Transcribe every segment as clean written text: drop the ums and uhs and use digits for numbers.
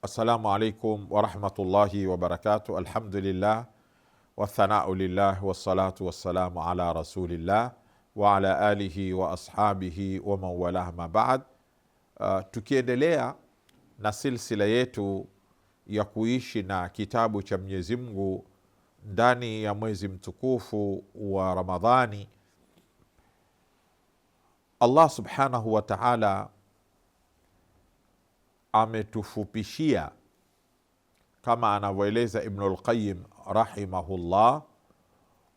Assalamu alaikum warahmatullahi wabarakatuh. Alhamdulillah wathanau lillah wassalatu wassalamu ala rasulillah wa ala alihi wa ashabihi wa man walah ma ba'd. Tukiendelea na silsila yetu ya kuishi na kitabu cha Mwenyezi Mungu ndani ya mwezi mtukufu wa Ramadhani, Allah subhanahu wa ta'ala ametufupishia kama anavyoeleza Ibnul Qayyim rahimahullah,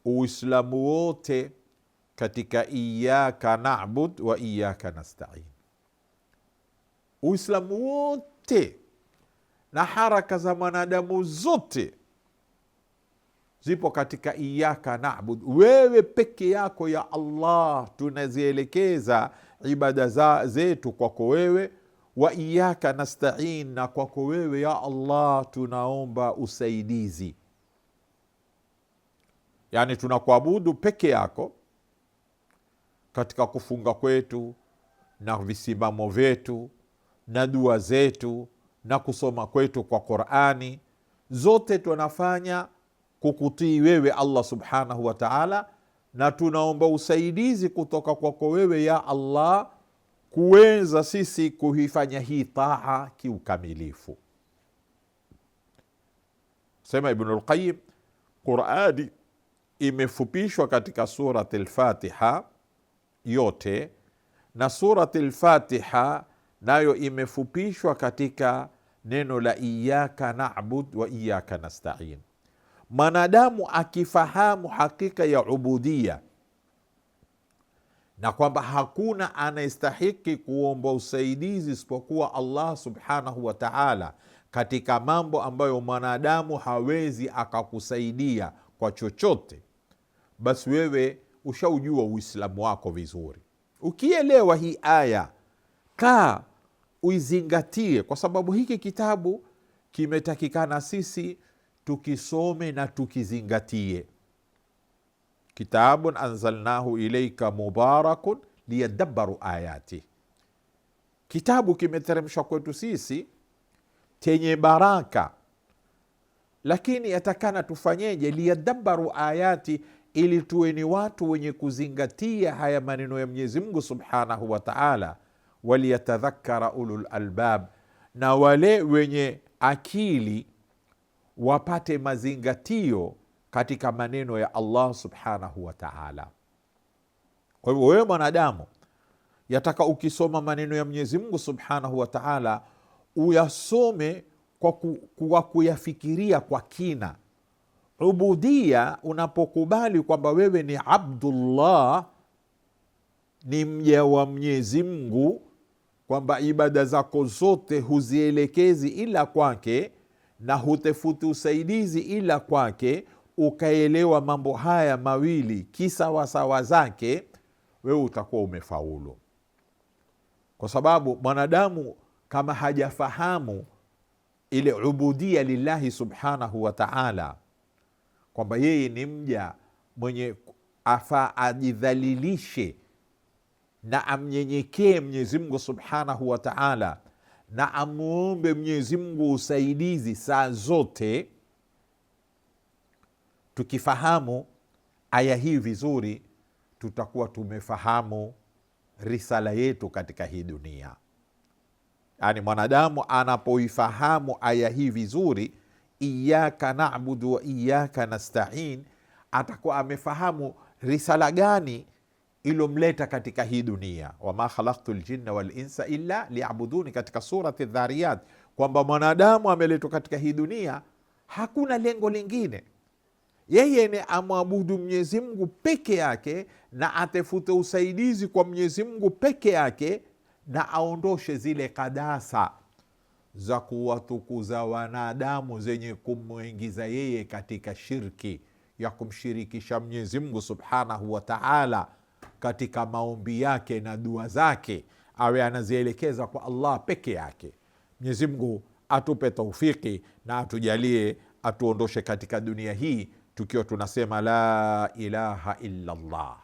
Uislamu wote katika iyaka na'bud wa iyaka nasta'in. Uislamu wote na haraka za mwanadamu zote zipo katika iyaka na'bud, wewe peke yako ya Allah tunazielekeza ibada zetu kwako wewe, wa iyaka nasta'in, na kwako wewe ya Allah tunaomba usaidizi. Yani tunakuabudu peke yako katika kufunga kwetu na visimamo vyetu na dua zetu na kusoma kwetu kwa Qur'ani, zote tunafanya kukutii wewe Allah subhanahu wa ta'ala, na tunaomba usaidizi kutoka kwako wewe ya Allah kuweza sisi kuifanya hii taa kiukamilifu. Sema Ibnul Qayyim, Qur'ani imefupishwa katika surati al-Fatiha yote, na surati al-Fatiha nayo imefupishwa katika neno la iyaka na'bud wa iyaka nasta'in. Mwanadamu akifahamu hakika ya ubudia na kwamba hakuna anayestahiki kuomba usaidizi isipokuwa Allah subhanahu wa ta'ala katika mambo ambayo mwanadamu hawezi akakusaidia kwa chochote, basi wewe ushaujua Uislamu wako vizuri. Ukielewa hii aya, kaa uizingatie, kwa sababu hiki kitabu kimetakikana sisi tukisome na tukizingatie. Kitabun anzalnahu ilaika mubarakun liyadabbaru ayati, kitabu kimeteremshwa kwetu sisi chenye baraka, lakini yatakana tufanyeje? Liyadabbaru ayati, ili tuwe ni watu wenye kuzingatia haya maneno ya Mwenyezi Mungu subhanahu wa ta'ala. Waliyatadhakkara ulul albab, na wale wenye akili wapate mazingatio katika maneno ya Allah subhanahu wa ta'ala. Kwa hivyo wewe mwanadamu, yataka ukisoma maneno ya Mwenyezi Mungu subhanahu wa ta'ala uyasome kwa kuyafikiria kwa kina. Ubudia, unapokubali kwamba wewe ni Abdullah, ni mja wa Mwenyezi Mungu, kwamba ibada zako zote huzielekezi ila kwake na hutefuti usaidizi ila kwake, ukaelewa mambo haya mawili kisawasawa zake, wewe utakuwa umefaulu. Kwa sababu mwanadamu kama hajafahamu ile ubudia lillahi subhanahu wa ta'ala, kwamba yeye ni mja mwenye afaa ajidhalilishe na amnyenyekee Mwenyezi Mungu subhanahu wa ta'ala, na amuombe Mwenyezi Mungu usaidizi saa zote. Tukifahamu aya hii vizuri, tutakuwa tumefahamu risala yetu katika hii dunia. Yani mwanadamu anapoifahamu aya hii vizuri, iyaka na'budu wa iyaka nasta'in, atakuwa amefahamu risala gani ilomleta katika hii dunia. Wama khalaqtu ljinna wal insa illa liya'buduni, katika surati Dhariyat, kwamba mwanadamu ameletwa katika hii dunia, hakuna lengo lingine. Yeye ni amwabudu Mwenyezi Mungu peke yake, na atafute usaidizi kwa Mwenyezi Mungu peke yake, na aondoshe zile kadasa za kuwatukuza wanadamu zenye kumwingiza yeye katika shirki ya kumshirikisha Mwenyezi Mungu subhanahu wa ta'ala katika maombi yake na dua zake, awe anazielekeza kwa Allah peke yake. Mwenyezi Mungu atupe taufiki na atujalie, atuondoshe katika dunia hii tukiwa tunasema la ilaha illa Allah.